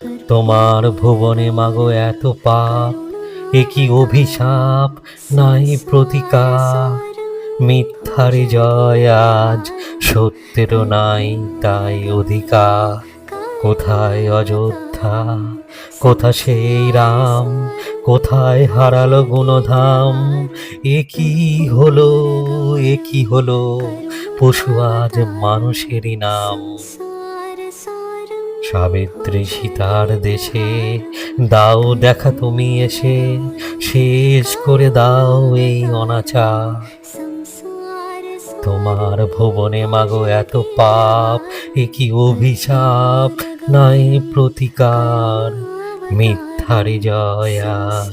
তোমার ভুবনে মাগো এত পাপ, এ কি অভিশাপ, নাই প্রতিকার। মিথ্যারে জয় আজ, সত্যেরও নাই তাই অধিকার। কোথায় অযোধ্যা, কোথা সেই রাম, কোথায় হারালো গুণধাম। এ কি হলো, এ কি হলো, পশু আজ মানুষেরই নাম। সাবিত্রী সীতার দেশে দাও দেখা তুমি এসে, শেষ করে দাও এই অনাচার। তোমার ভুবনে মাগো এত পাপ, এ কি অভিশাপ, নাই প্রতিকার। মিথ্যারি জয় আজ,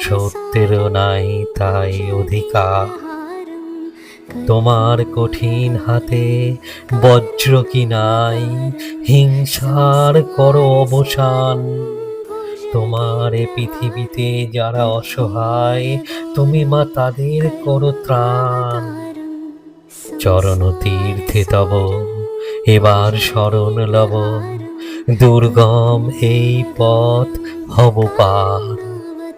সত্যেরও নাই তাই অধিকার। তোমার কঠিন হাতে বজ্র কি নাই, হিংসার করো অবসান। তোমার এ পৃথিবীতে যারা অসহায়, তুমি মা তাদের করো ত্রাণ। চরণ তীর্থে তব এবার শরণ লব, দুর্গম এই পথ হব পার।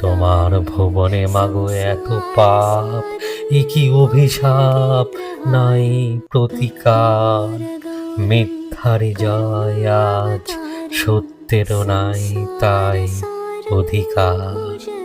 তোমার ভুবনে মাগো এত পাপ, এ কি অভিশাপ, নাই প্রতিকার। মিথ্যারে জয় আজ, সত্যেরও নাই তাই অধিকার।